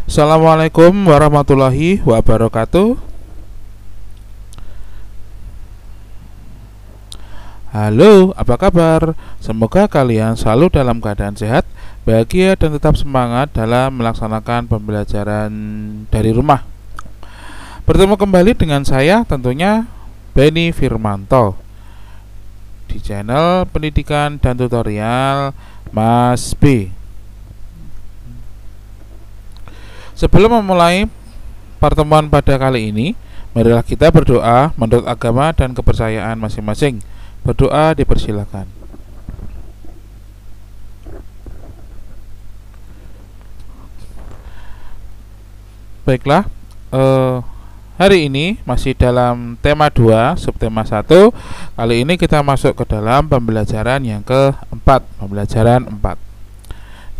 Assalamualaikum warahmatullahi wabarakatuh. Halo, apa kabar? Semoga kalian selalu dalam keadaan sehat, bahagia, dan tetap semangat dalam melaksanakan pembelajaran dari rumah. Bertemu kembali dengan saya tentunya Benny Firmanto di channel pendidikan dan tutorial Mas B. Sebelum memulai pertemuan pada kali ini, marilah kita berdoa menurut agama dan kepercayaan masing-masing. Berdoa dipersilakan. Baiklah, hari ini masih dalam tema 2, subtema 1. Kali ini kita masuk ke dalam pembelajaran yang keempat, pembelajaran 4.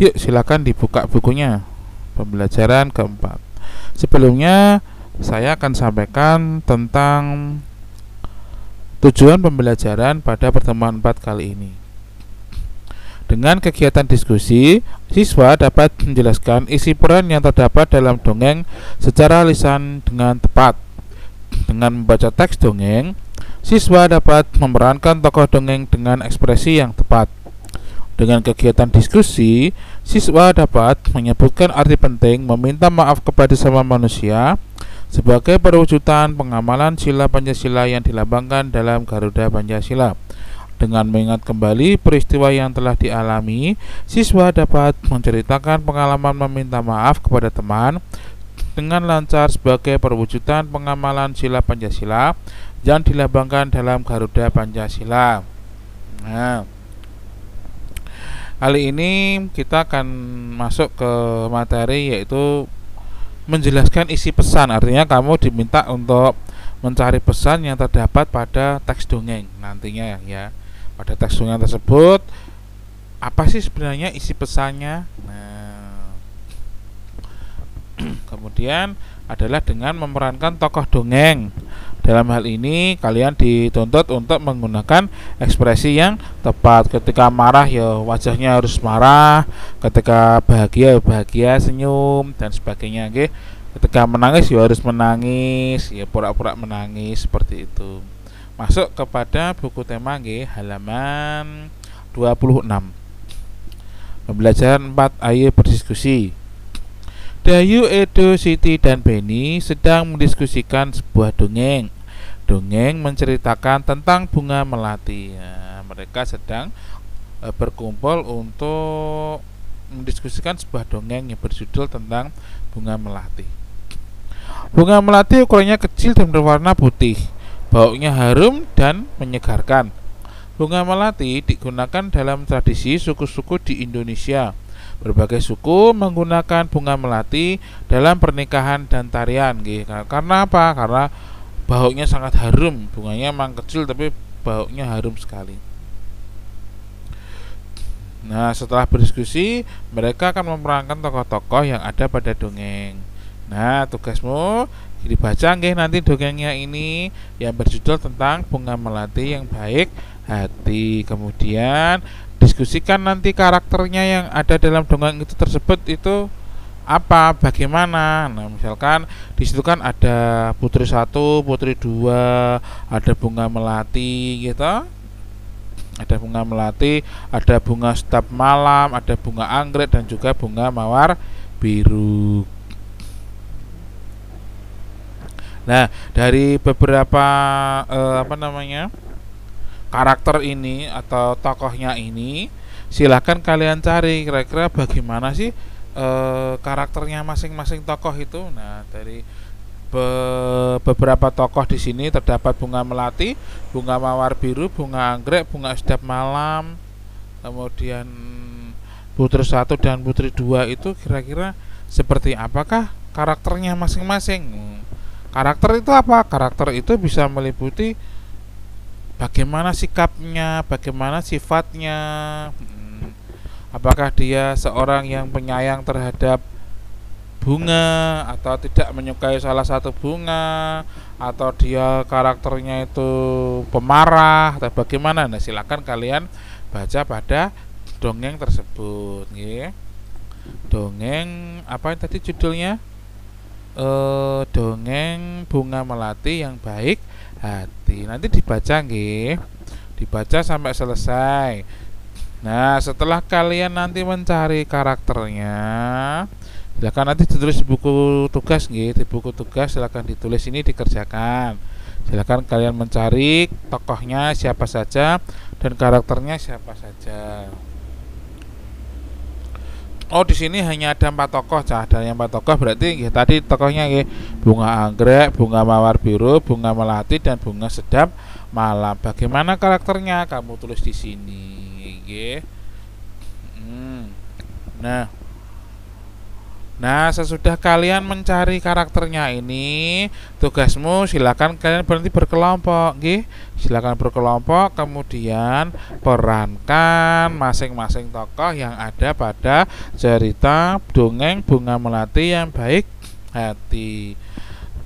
Yuk, silakan dibuka bukunya. Pembelajaran keempat. Sebelumnya saya akan sampaikan tentang tujuan pembelajaran pada pertemuan 4 kali ini. Dengan kegiatan diskusi, siswa dapat menjelaskan isi peran yang terdapat dalam dongeng secara lisan dengan tepat. Dengan membaca teks dongeng, siswa dapat memerankan tokoh dongeng dengan ekspresi yang tepat. Dengan kegiatan diskusi, siswa dapat menyebutkan arti penting meminta maaf kepada sesama manusia sebagai perwujudan pengamalan sila Pancasila yang dilambangkan dalam Garuda Pancasila. Dengan mengingat kembali peristiwa yang telah dialami, siswa dapat menceritakan pengalaman meminta maaf kepada teman dengan lancar sebagai perwujudan pengamalan sila Pancasila yang dilambangkan dalam Garuda Pancasila. Kali ini kita akan masuk ke materi, yaitu menjelaskan isi pesan. Artinya kamu diminta untuk mencari pesan yang terdapat pada teks dongeng nantinya ya. Pada teks dongeng tersebut apa sih sebenarnya isi pesannya? Kemudian adalah dengan memerankan tokoh dongeng. Dalam hal ini kalian dituntut untuk menggunakan ekspresi yang tepat. Ketika marah ya wajahnya harus marah, ketika bahagia bahagia, senyum dan sebagainya, okay? Ketika menangis ya harus menangis, ya pura-pura menangis, seperti itu. Masuk kepada buku tema, okay? Halaman 26. Pembelajaran 4, ayo berdiskusi. Dayu, Edo, Siti, dan Benny sedang mendiskusikan sebuah dongeng. Dongeng menceritakan tentang bunga melati. Nah, mereka sedang berkumpul untuk mendiskusikan sebuah dongeng yang berjudul tentang bunga melati. Bunga melati ukurannya kecil dan berwarna putih. Baunya harum dan menyegarkan. Bunga melati digunakan dalam tradisi suku-suku di Indonesia. Berbagai suku menggunakan bunga melati dalam pernikahan dan tarian. Karena apa? Karena baunya sangat harum. Bunganya memang kecil tapi baunya harum sekali. Nah, setelah berdiskusi, mereka akan memerankan tokoh-tokoh yang ada pada dongeng. Nah, tugasmu dibaca nanti dongengnya ini yang berjudul tentang bunga melati yang baik hati. Kemudian diskusikan nanti karakternya yang ada dalam dongeng itu tersebut itu apa, bagaimana. Nah, misalkan di situ kan ada putri 1, putri 2, ada bunga melati gitu. Ada bunga melati, ada bunga setiap malam, ada bunga anggrek dan juga bunga mawar biru. Nah, dari beberapa karakter ini atau tokohnya ini, silahkan kalian cari kira-kira bagaimana sih karakternya masing-masing tokoh itu. Nah, dari beberapa tokoh di sini terdapat bunga melati, bunga mawar biru, bunga anggrek, bunga setiap malam, kemudian putri 1 dan putri 2 itu kira-kira seperti apakah karakternya masing-masing. Karakter itu apa? Karakter itu bisa meliputi bagaimana sikapnya, bagaimana sifatnya. Apakah dia seorang yang penyayang terhadap bunga atau tidak menyukai salah satu bunga, atau dia karakternya itu pemarah atau bagaimana. Nah, silakan kalian baca pada dongeng tersebut, nggih. Dongeng apa tadi judulnya? Dongeng Bunga Melati yang Baik Hati. Nanti dibaca nggih. Dibaca sampai selesai. Nah, setelah kalian nanti mencari karakternya, silakan nanti ditulis di buku tugas nggih. Di buku tugas silakan ditulis, ini dikerjakan. Silakan kalian mencari tokohnya siapa saja dan karakternya siapa saja. Oh, di sini hanya ada 4 tokoh, cah. Ada yang 4 tokoh berarti ya, tadi tokohnya ya, bunga anggrek, bunga mawar biru, bunga melati dan bunga sedap malam. Bagaimana karakternya? Kamu tulis di sini, ya. Nah, sesudah kalian mencari karakternya ini, tugasmu silakan kalian berhenti berkelompok, nggih. Silakan berkelompok, kemudian perankan masing-masing tokoh yang ada pada cerita dongeng Bunga Melati yang Baik Hati.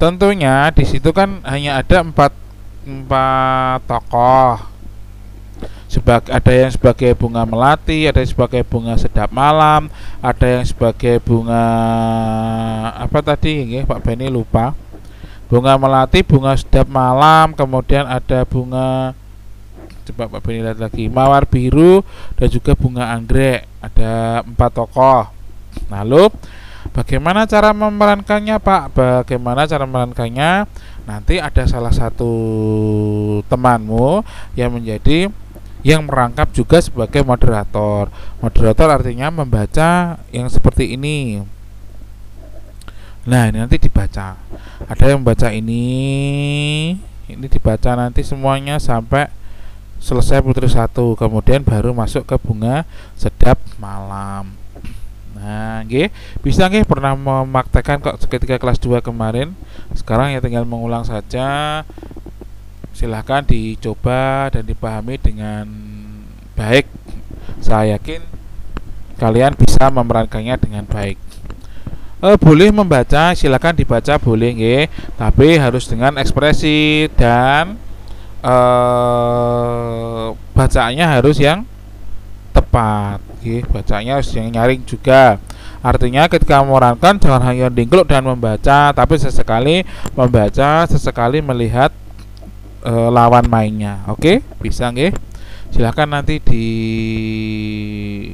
Tentunya di situ kan hanya ada empat tokoh. Ada yang sebagai bunga melati, ada yang sebagai bunga sedap malam, ada yang sebagai bunga apa tadi ya, Pak Beni lupa. Bunga melati, bunga sedap malam, kemudian ada bunga, coba Pak Beni lihat lagi, mawar biru dan juga bunga anggrek. Ada 4 tokoh. Lalu bagaimana cara memerankannya, Pak? Bagaimana cara memerankannya? Nanti ada salah satu temanmu yang merangkap juga sebagai moderator. Moderator artinya membaca yang seperti ini. Nah, ini nanti dibaca. Ada yang membaca ini dibaca nanti semuanya sampai selesai putri 1. Kemudian baru masuk ke bunga sedap malam. Nah, nggih, bisa nggih pernah memaktekan kok ketika kelas 2 kemarin. Sekarang ya tinggal mengulang saja. Silahkan dicoba dan dipahami dengan baik. Saya yakin kalian bisa memerankannya dengan baik. Boleh membaca, silahkan dibaca, boleh nggih, tapi harus dengan ekspresi dan bacaannya harus yang tepat, nggih. Bacaannya harus yang nyaring juga. Artinya ketika memerankan jangan hanya dingkluk dan membaca, tapi sesekali membaca, sesekali melihat lawan mainnya. Oke, bisa nggih? Silahkan nanti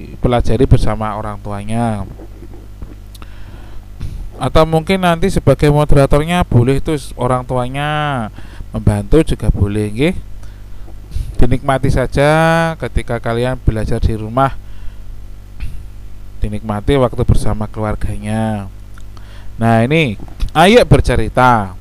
dipelajari bersama orang tuanya. Atau mungkin nanti sebagai moderatornya boleh itu orang tuanya membantu juga boleh, nggih. Dinikmati saja ketika kalian belajar di rumah. Dinikmati waktu bersama keluarganya. Nah, ini ayo bercerita.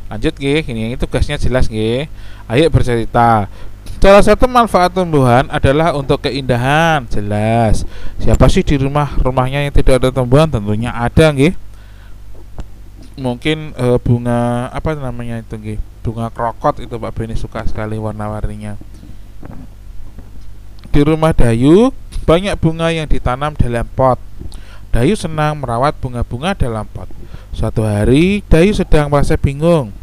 Lanjut nggih, ini tugasnya jelas nggih. Ayo bercerita. Salah satu manfaat tumbuhan adalah untuk keindahan, jelas. Siapa sih di rumahnya yang tidak ada tumbuhan? Tentunya ada nggih. Mungkin bunga apa namanya itu nggih? Bunga krokot itu Pak Beni suka sekali warna-warninya. Di rumah Dayu banyak bunga yang ditanam dalam pot. Dayu senang merawat bunga-bunga dalam pot. Suatu hari Dayu sedang merasa bingung.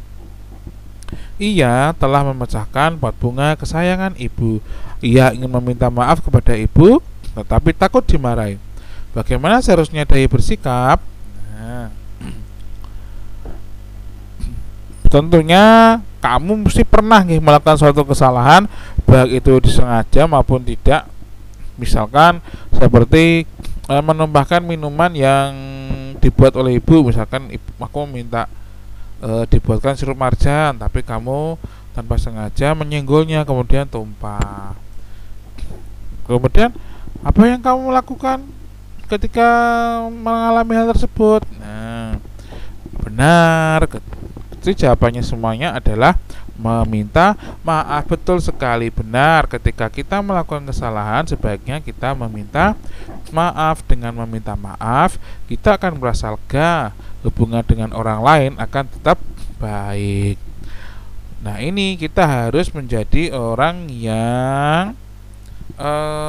Ia telah memecahkan pot bunga kesayangan ibu. Ia ingin meminta maaf kepada ibu, tetapi takut dimarahi. Bagaimana seharusnya Dayu bersikap? Nah, tentunya kamu mesti pernah nih melakukan suatu kesalahan, baik itu disengaja maupun tidak. Misalkan seperti menumpahkan minuman yang dibuat oleh ibu. Misalkan aku minta dibuatkan sirup marjan, tapi kamu tanpa sengaja menyenggolnya, kemudian tumpah. Kemudian apa yang kamu lakukan ketika mengalami hal tersebut? Nah, benar. Jadi jawabannya semuanya adalah meminta maaf. Betul sekali, benar. Ketika kita melakukan kesalahan, sebaiknya kita meminta maaf. Dengan meminta maaf, kita akan merasa lega. Hubungan dengan orang lain akan tetap baik. Nah, ini kita harus menjadi orang yang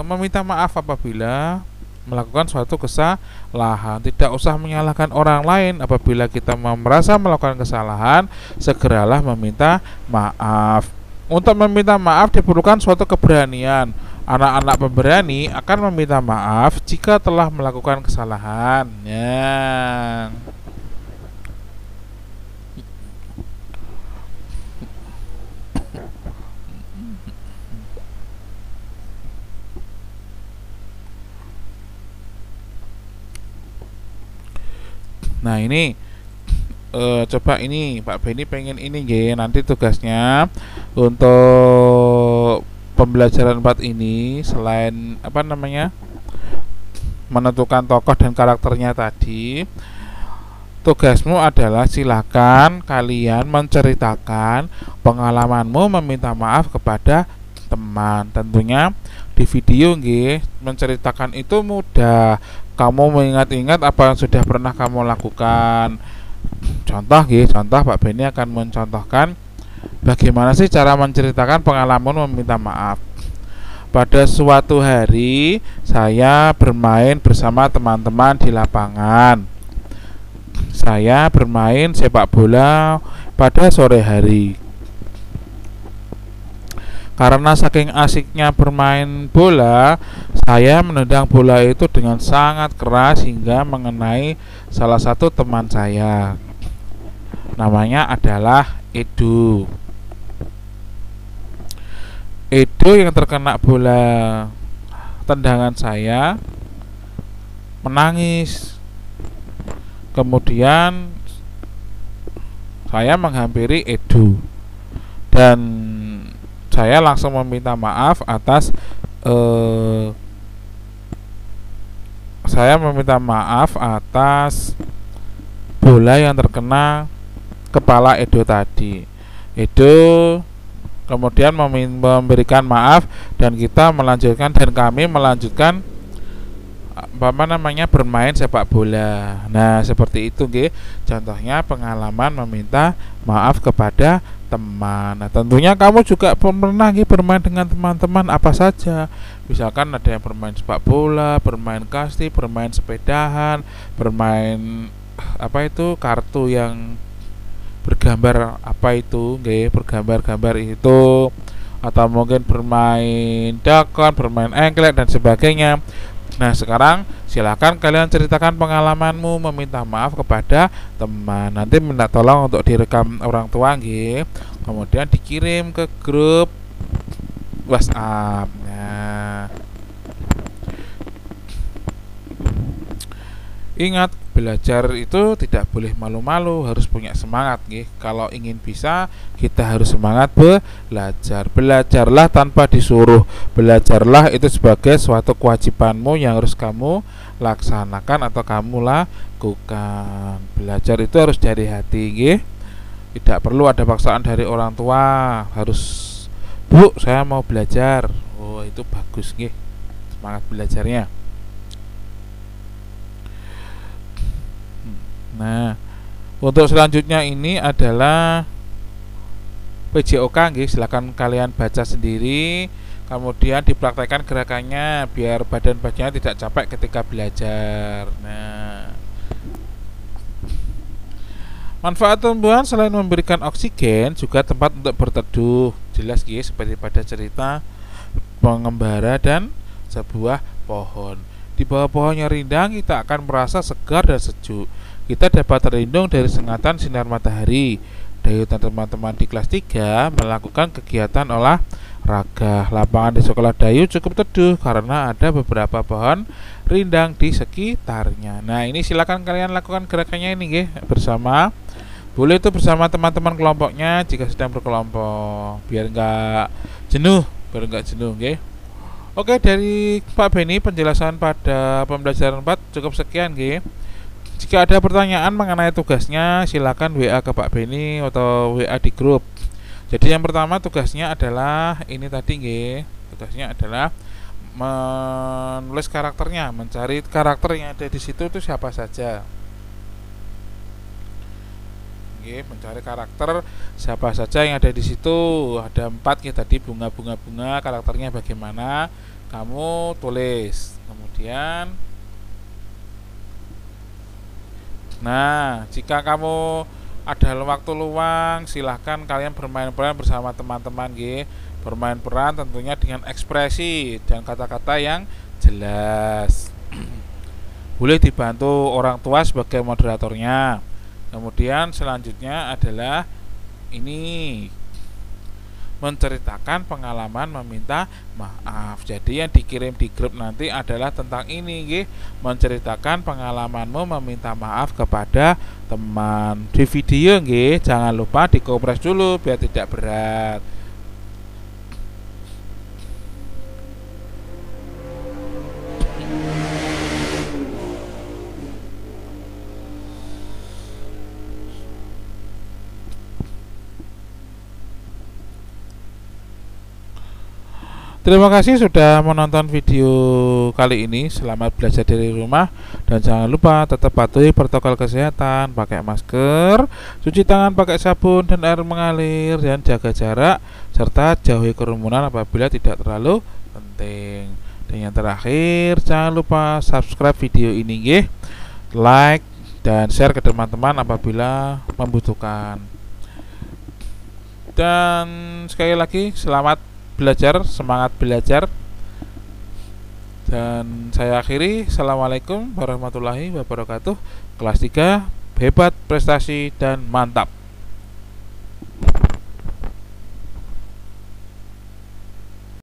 meminta maaf apabila melakukan suatu kesalahan. Tidak usah menyalahkan orang lain. Apabila kita merasa melakukan kesalahan, segeralah meminta maaf. Untuk meminta maaf diperlukan suatu keberanian. Anak-anak pemberani akan meminta maaf jika telah melakukan kesalahan. Ya. Nah ini coba ini Pak Beni pengen ini nggih, nanti tugasnya untuk pembelajaran 4 ini selain apa namanya menentukan tokoh dan karakternya tadi, tugasmu adalah silakan kalian menceritakan pengalamanmu meminta maaf kepada teman. Tentunya di video nggih, menceritakan itu mudah. Kamu mengingat-ingat apa yang sudah pernah kamu lakukan. Contoh nggih, contoh Pak Beni akan mencontohkan bagaimana sih cara menceritakan pengalaman meminta maaf. Pada suatu hari saya bermain bersama teman-teman di lapangan. Saya bermain sepak bola pada sore hari. Karena saking asiknya bermain bola, saya menendang bola itu dengan sangat keras hingga mengenai salah satu teman saya. Namanya adalah Edo. Edo yang terkena bola tendangan saya menangis. Kemudian saya menghampiri Edo dan saya langsung meminta maaf atas bola yang terkena kepala Edo tadi. Edo kemudian memberikan maaf dan kami melanjutkan apa namanya bermain sepak bola. Nah, seperti itu nggih. Contohnya pengalaman meminta maaf kepada teman. Nah, tentunya kamu juga pernah bermain dengan teman-teman apa saja. Misalkan ada yang bermain sepak bola, bermain kasti, bermain sepedahan, bermain apa itu kartu yang bergambar apa itu, bergambar-gambar itu, atau mungkin bermain dakon, bermain engklek dan sebagainya. Nah, sekarang silakan kalian ceritakan pengalamanmu meminta maaf kepada teman. Nanti minta tolong untuk direkam orang tua nggih. Kemudian dikirim ke grup WhatsApp. Nah, ingat, belajar itu tidak boleh malu-malu, harus punya semangat nggih. Kalau ingin bisa, kita harus semangat belajar. Belajarlah tanpa disuruh. Belajarlah itu sebagai suatu kewajibanmu yang harus kamu laksanakan atau kamu lakukan. Belajar itu harus dari hati nggih. Tidak perlu ada paksaan dari orang tua. Harus, "Bu, saya mau belajar." Oh, itu bagus nggih. Semangat belajarnya. Nah, untuk selanjutnya ini adalah PJOK nggih, silakan kalian baca sendiri, kemudian dipraktekkan gerakannya biar badan-badannya tidak capek ketika belajar. Nah, manfaat tumbuhan selain memberikan oksigen juga tempat untuk berteduh. Jelas nggih, seperti pada cerita pengembara dan sebuah pohon. Di bawah pohonnya rindang kita akan merasa segar dan sejuk. Kita dapat terlindung dari sengatan sinar matahari. Dayu dan teman-teman di kelas 3 melakukan kegiatan olahraga. Lapangan di sekolah Dayu cukup teduh karena ada beberapa pohon rindang di sekitarnya. Nah, ini silakan kalian lakukan gerakannya ini nggih bersama. Boleh itu bersama teman-teman kelompoknya jika sedang berkelompok, biar enggak jenuh nggih. Oke, dari Pak Beni penjelasan pada pembelajaran 4 cukup sekian nggih. Jika ada pertanyaan mengenai tugasnya, silakan WA ke Pak Beni atau WA di grup. Jadi yang pertama tugasnya adalah ini tadi nggih. Tugasnya adalah menulis karakternya, mencari karakter yang ada di situ itu siapa saja. Nggih, mencari karakter siapa saja yang ada di situ. Ada 4 nih tadi, bunga-bunga, karakternya bagaimana? Kamu tulis. Kemudian, nah, jika kamu ada waktu luang silahkan kalian bermain peran bersama teman-teman nggih. Bermain peran tentunya dengan ekspresi dan kata-kata yang jelas. Boleh dibantu orang tua sebagai moderatornya. Kemudian selanjutnya adalah ini menceritakan pengalaman meminta maaf. Jadi yang dikirim di grup nanti adalah tentang ini nggih, menceritakan pengalamanmu meminta maaf kepada teman. Di video nggih, jangan lupa dikompres dulu biar tidak berat. Terima kasih sudah menonton video kali ini. Selamat belajar dari rumah dan jangan lupa tetap patuhi protokol kesehatan, pakai masker, cuci tangan pakai sabun dan air mengalir, dan jaga jarak serta jauhi kerumunan apabila tidak terlalu penting. Dan yang terakhir, jangan lupa subscribe video ini nggih, like dan share ke teman-teman apabila membutuhkan. Dan sekali lagi selamat belajar, semangat belajar. Dan saya akhiri, assalamualaikum warahmatullahi wabarakatuh. Kelas 3, hebat, prestasi, dan mantap.